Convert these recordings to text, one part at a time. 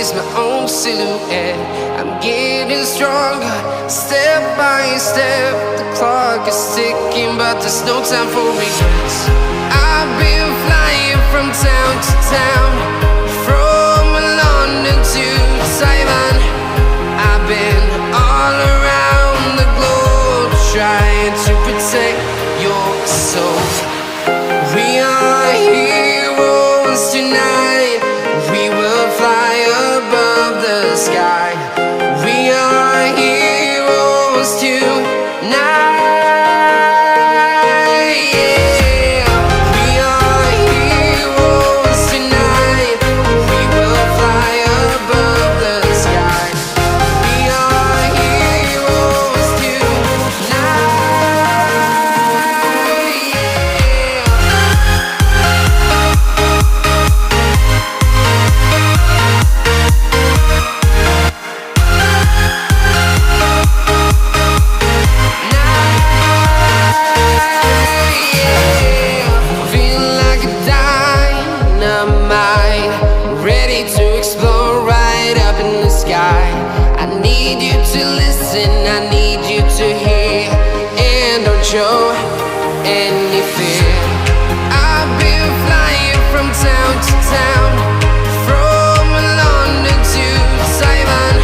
always my own silhouette. I'm getting stronger, step by step. The clock is ticking, but there's no time for regrets. I've been flying from town to town, from London to Taiwan. I've been all around the globe, trying to protect your soul. We are heroes tonight. We will fly above the sky. We are heroes tonight. Yeah. We are heroes tonight. We will fly above the sky. We are heroes tonight. I need you to listen, I need you to hear, and don't show any fear. I've been flying from town to town, from London to Taiwan.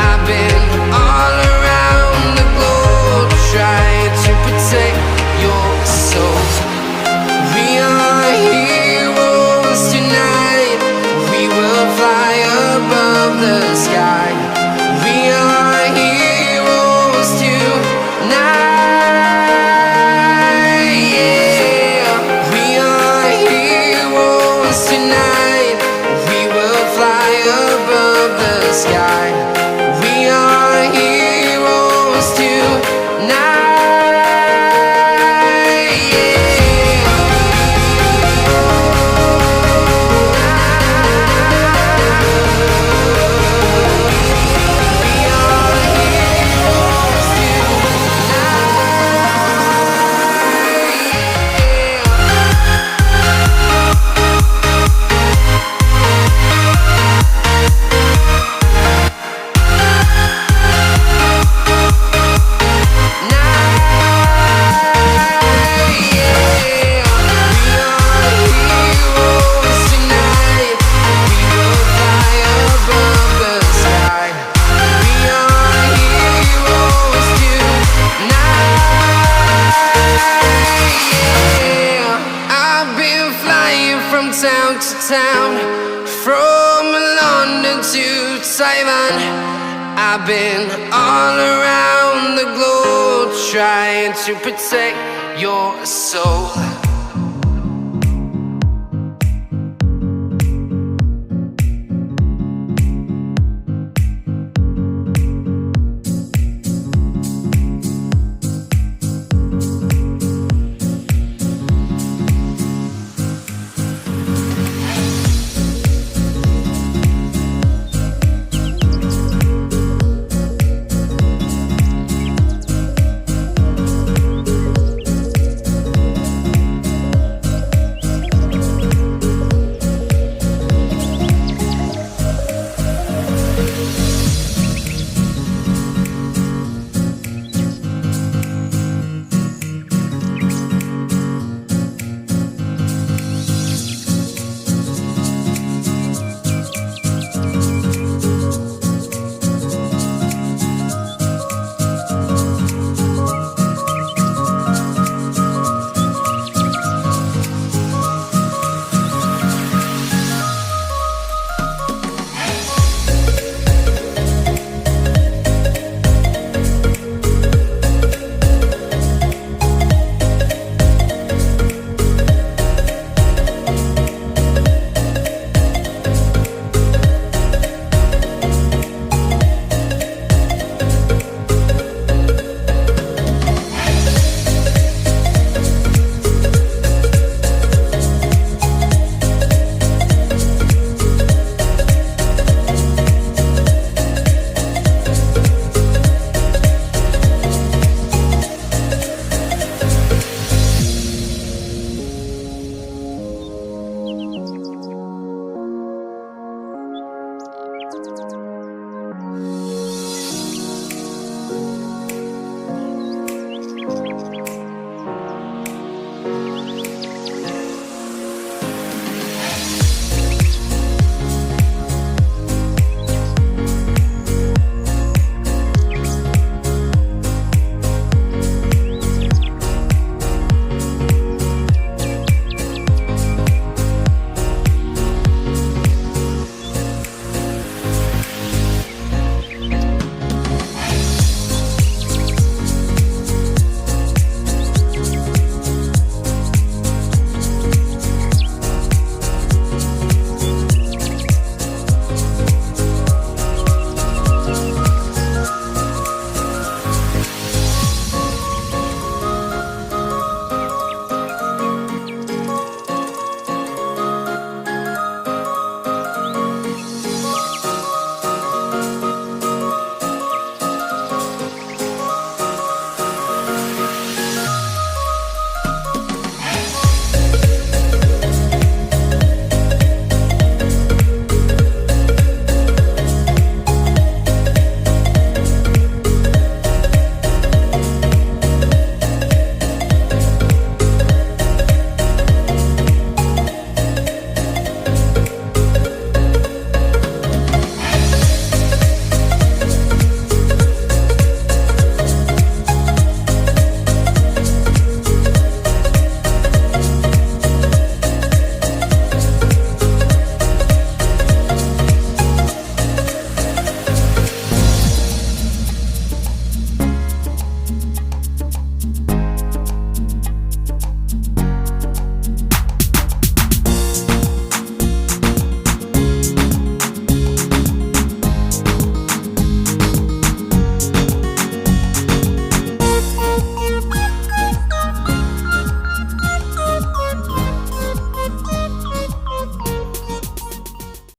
I've been all around the globe, trying to protect your soul. We are heroes tonight. We will fly above the sky. We are heroes tonight. Yeah. We are heroes tonight. We will fly above the sky. We are heroes tonight. From town to town, from London to Taiwan. I've been all around the globe, trying to protect your soul.